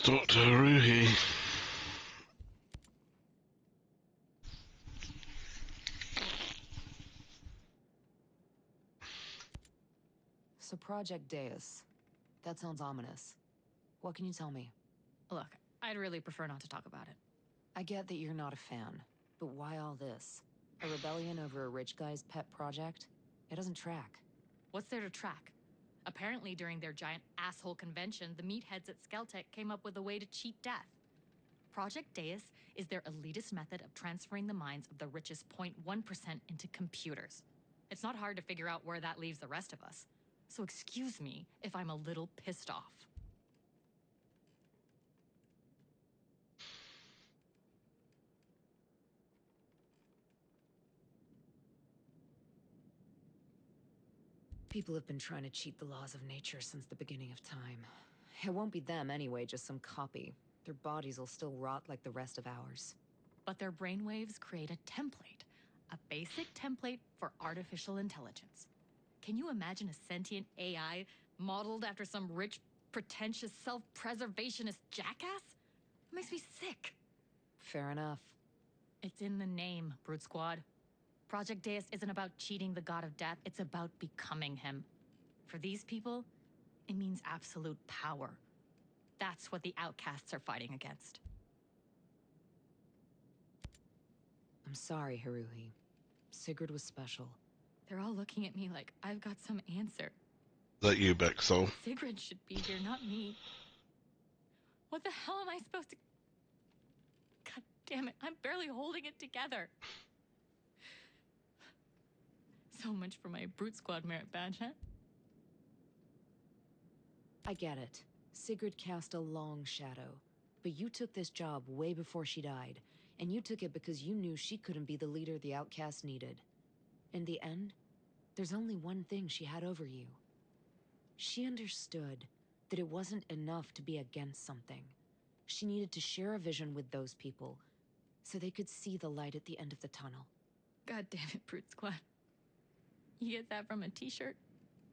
Dr. Haruhi. So Project Deus. That sounds ominous. What can you tell me? Look, I'd really prefer not to talk about it. I get that you're not a fan, but why all this? A rebellion over a rich guy's pet project? It doesn't track. What's there to track? Apparently, during their giant asshole convention, the meatheads at Skeltec came up with a way to cheat death. Project Deus is their elitist method of transferring the minds of the richest 0.1% into computers. It's not hard to figure out where that leaves the rest of us. So excuse me if I'm a little pissed off. People have been trying to cheat the laws of nature since the beginning of time. It won't be them anyway, just some copy. Their bodies will still rot like the rest of ours. But their brainwaves create a template. A basic template for artificial intelligence. Can you imagine a sentient AI modeled after some rich, pretentious, self-preservationist jackass? It makes me sick. Fair enough. It's in the name, Brute Squad. Project Deus isn't about cheating the god of death, it's about becoming him. For these people, it means absolute power. That's what the Outcasts are fighting against. I'm sorry, Haruhi. Sigurd was special. They're all looking at me like I've got some answer. That you, Bexol. Sigrid should be here, not me. What the hell am I supposed to... God damn it, I'm barely holding it together. So much for my Brute Squad merit badge, huh? I get it. Sigurd cast a long shadow. But you took this job way before she died, and you took it because you knew she couldn't be the leader the Outcasts needed. In the end, there's only one thing she had over you. She understood that it wasn't enough to be against something. She needed to share a vision with those people, so they could see the light at the end of the tunnel. God damn it, Brute Squad. You get that from a t-shirt?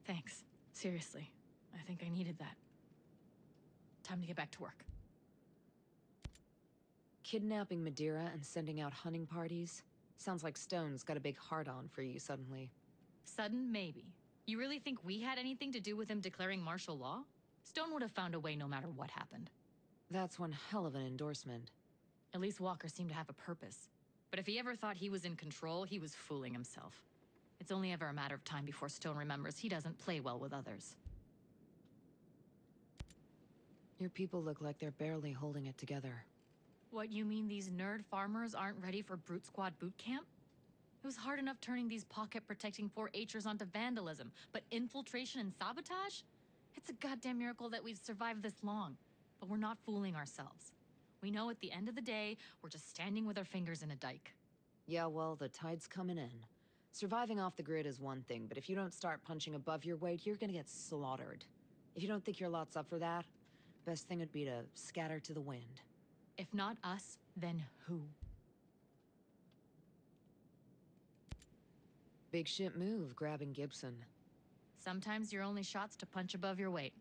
Thanks. Seriously. I think I needed that. Time to get back to work. Kidnapping Madeira and sending out hunting parties? Sounds like Stone's got a big heart-on for you suddenly. Sudden maybe. You really think we had anything to do with him declaring martial law? Stone would have found a way no matter what happened. That's one hell of an endorsement. At least Walker seemed to have a purpose. But if he ever thought he was in control, he was fooling himself. It's only ever a matter of time before Stone remembers he doesn't play well with others. Your people look like they're barely holding it together. What, you mean these nerd farmers aren't ready for Brute Squad boot camp? It was hard enough turning these pocket-protecting 4-H'ers onto vandalism, but infiltration and sabotage? It's a goddamn miracle that we've survived this long. But we're not fooling ourselves. We know at the end of the day, we're just standing with our fingers in a dike. Yeah, well, the tide's coming in. Surviving off the grid is one thing, but if you don't start punching above your weight, you're gonna get slaughtered. If you don't think your lot's up for that, best thing would be to scatter to the wind. If not us, then who? Big shit move, grabbing Gibson. Sometimes your only shot's to punch above your weight.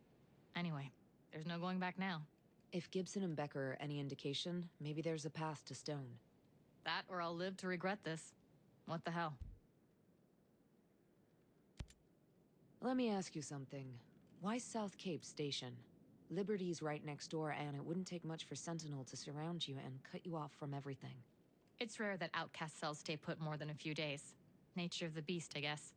Anyway, there's no going back now. If Gibson and Becker are any indication, maybe there's a path to Stone. That or I'll live to regret this. What the hell? Let me ask you something. Why South Cape Station? Liberty's right next door, and it wouldn't take much for Sentinel to surround you and cut you off from everything. It's rare that outcast cells stay put more than a few days. Nature of the beast, I guess.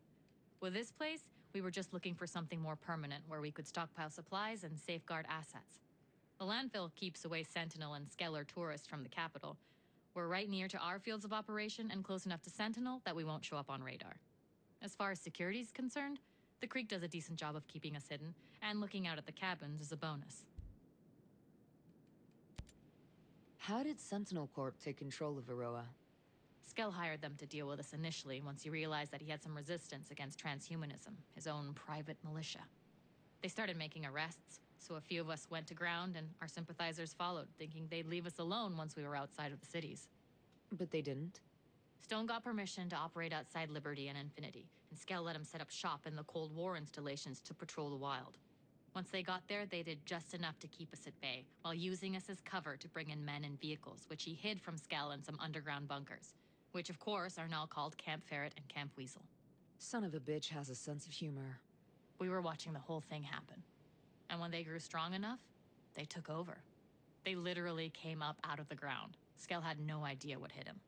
With this place, we were just looking for something more permanent where we could stockpile supplies and safeguard assets. The landfill keeps away Sentinel and Skeller tourists from the capital. We're right near to our fields of operation and close enough to Sentinel that we won't show up on radar. As far as security's concerned, the Creek does a decent job of keeping us hidden, and looking out at the cabins is a bonus. How did Sentinel Corp take control of Auroa? Skell hired them to deal with us initially once he realized that he had some resistance against transhumanism, his own private militia. They started making arrests, so a few of us went to ground and our sympathizers followed, thinking they'd leave us alone once we were outside of the cities. But they didn't? Stone got permission to operate outside Liberty and Infinity, and Skell let him set up shop in the Cold War installations to patrol the wild. Once they got there, they did just enough to keep us at bay, while using us as cover to bring in men and vehicles, which he hid from Skell in some underground bunkers, which of course are now called Camp Ferret and Camp Weasel. Son of a bitch has a sense of humor. We were watching the whole thing happen. And when they grew strong enough, they took over. They literally came up out of the ground. Skell had no idea what hit him.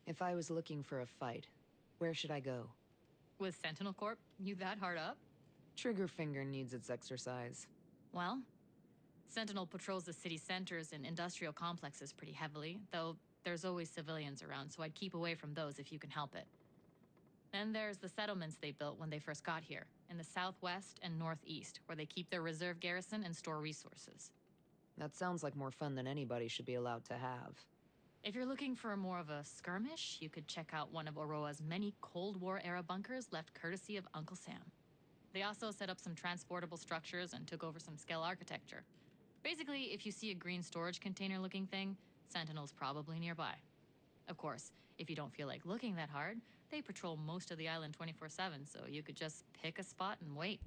If I was looking for a fight, where should I go? With Sentinel Corp, you that hard up? Trigger finger needs its exercise. Well, Sentinel patrols the city centers and industrial complexes pretty heavily, though there's always civilians around, so I'd keep away from those if you can help it. Then there's the settlements they built when they first got here, in the southwest and northeast, where they keep their reserve garrison and store resources. That sounds like more fun than anybody should be allowed to have. If you're looking for more of a skirmish, you could check out one of Auroa's many Cold War-era bunkers left courtesy of Uncle Sam. They also set up some transportable structures and took over some Skell architecture. Basically, if you see a green storage container-looking thing, Sentinel's probably nearby. Of course, if you don't feel like looking that hard, they patrol most of the island 24/7, so you could just pick a spot and wait.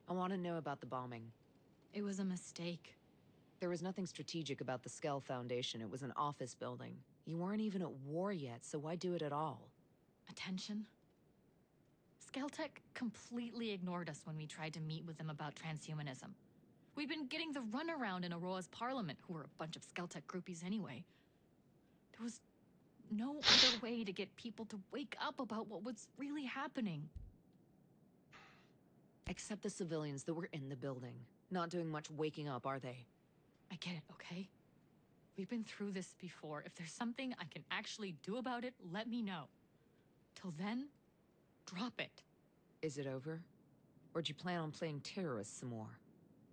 I want to know about the bombing. It was a mistake. There was nothing strategic about the Skell Foundation. It was an office building. You weren't even at war yet, so why do it at all? Attention? Skelltech completely ignored us when we tried to meet with them about transhumanism. We'd been getting the runaround in Auroa's parliament, who were a bunch of Skelltech groupies anyway. There was no other way to get people to wake up about what was really happening. Except the civilians that were in the building. Not doing much waking up, are they? I get it, okay? We've been through this before. If there's something I can actually do about it, let me know. Till then, drop it. Is it over? Or do you plan on playing terrorists some more?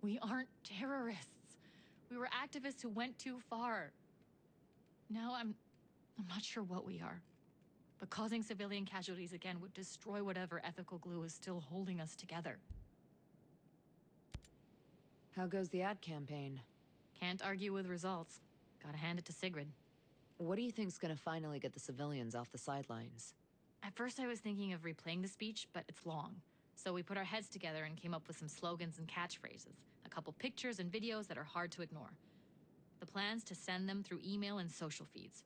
We aren't terrorists. We were activists who went too far. Now I'm not sure what we are. But causing civilian casualties again would destroy whatever ethical glue is still holding us together. How goes the ad campaign? Can't argue with results. Gotta hand it to Sigrid. What do you think's gonna finally get the civilians off the sidelines? At first I was thinking of replaying the speech, but it's long. So we put our heads together and came up with some slogans and catchphrases, a couple pictures and videos that are hard to ignore. The plan's to send them through email and social feeds.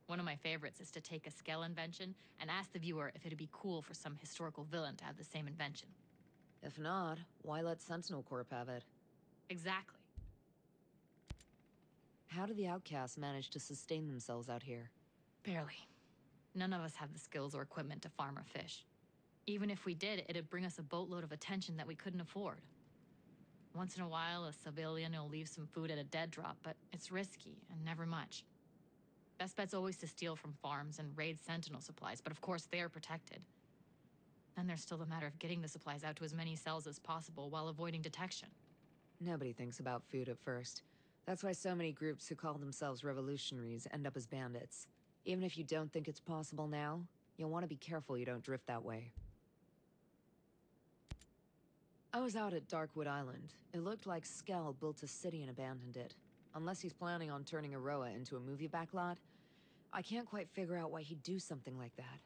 One of my favorites is to take a Skell invention and ask the viewer if it'd be cool for some historical villain to have the same invention. If not, why let Sentinel Corp have it? Exactly. How do the Outcasts manage to sustain themselves out here? Barely. None of us have the skills or equipment to farm or fish. Even if we did, it'd bring us a boatload of attention that we couldn't afford. Once in a while, a civilian will leave some food at a dead drop, but it's risky and never much. Best bet's always to steal from farms and raid Sentinel supplies, but of course they're protected. Then there's still the matter of getting the supplies out to as many cells as possible while avoiding detection. Nobody thinks about food at first. That's why so many groups who call themselves revolutionaries end up as bandits. Even if you don't think it's possible now, you'll want to be careful you don't drift that way. I was out at Darkwood Island. It looked like Skell built a city and abandoned it. Unless he's planning on turning Auroa into a movie backlot, I can't quite figure out why he'd do something like that.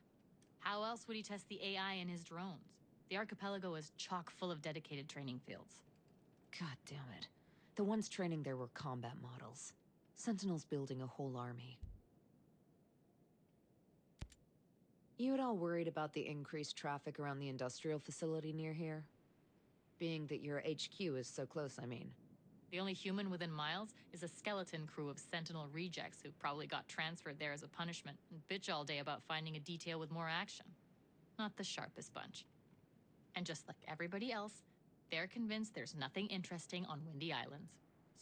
How else would he test the AI in his drones? The archipelago is chock full of dedicated training fields. God damn it. The ones training there were combat models. Sentinel's building a whole army. You at all worried about the increased traffic around the industrial facility near here? Being that your HQ is so close, I mean. The only human within miles is a skeleton crew of Sentinel rejects who probably got transferred there as a punishment and bitch all day about finding a detail with more action. Not the sharpest bunch. And just like everybody else, they're convinced there's nothing interesting on Windy Islands.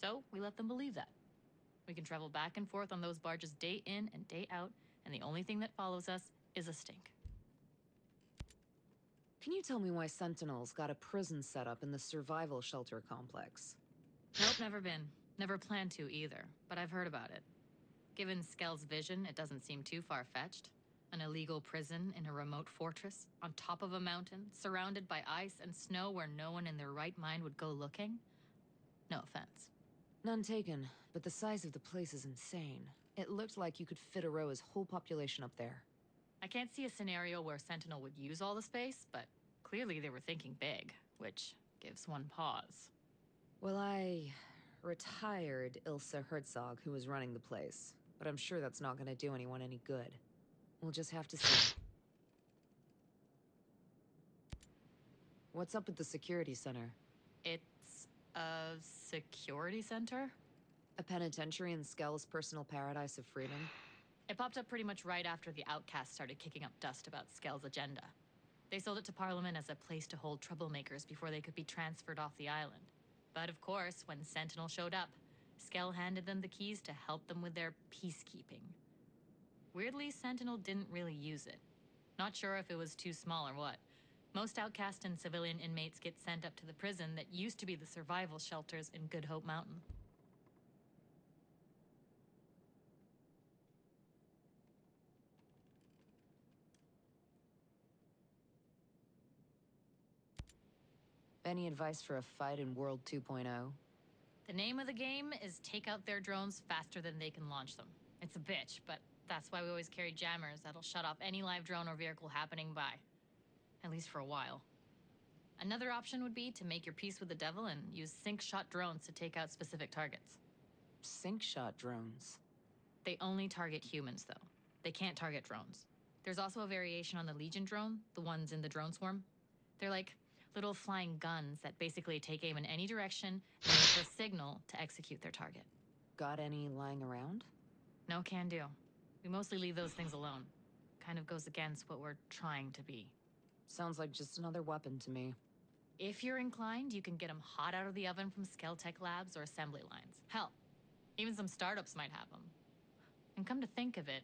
So we let them believe that. We can travel back and forth on those barges day in and day out, and the only thing that follows us is a stink. Can you tell me why Sentinel's got a prison set up in the survival shelter complex? Nope, never been. Never planned to either, but I've heard about it. Given Skell's vision, it doesn't seem too far-fetched. An illegal prison in a remote fortress, on top of a mountain, surrounded by ice and snow where no one in their right mind would go looking? No offense. None taken, but the size of the place is insane. It looked like you could fit Auroa's whole population up there. I can't see a scenario where Sentinel would use all the space, but clearly they were thinking big, which gives one pause. Well, I retired Ilsa Herzog, who was running the place, but I'm sure that's not gonna do anyone any good. We'll just have to see. What's up with the security center? It's a security center? A penitentiary in Skell's personal paradise of freedom? It popped up pretty much right after the Outcasts started kicking up dust about Skell's agenda. They sold it to Parliament as a place to hold troublemakers before they could be transferred off the island. But of course, when Sentinel showed up, Skell handed them the keys to help them with their peacekeeping. Weirdly, Sentinel didn't really use it. Not sure if it was too small or what. Most outcast and civilian inmates get sent up to the prison that used to be the survival shelters in Good Hope Mountain. Any advice for a fight in World 2.0? The name of the game is take out their drones faster than they can launch them. It's a bitch, but that's why we always carry jammers that'll shut off any live drone or vehicle happening by. At least for a while. Another option would be to make your peace with the devil and use sync-shot drones to take out specific targets. Sync-shot drones. They only target humans, though. They can't target drones. There's also a variation on the Legion drone, the ones in the drone swarm. They're like little flying guns that basically take aim in any direction and wait for a signal to execute their target. Got any lying around? No can do. We mostly leave those things alone. Kind of goes against what we're trying to be. Sounds like just another weapon to me. If you're inclined, you can get them hot out of the oven from Skelltech labs or assembly lines. Hell, even some startups might have them. And come to think of it,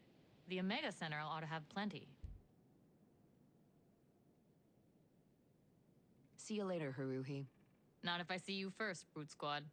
the Omega Center ought to have plenty. See you later, Haruhi. Not if I see you first, Brute Squad.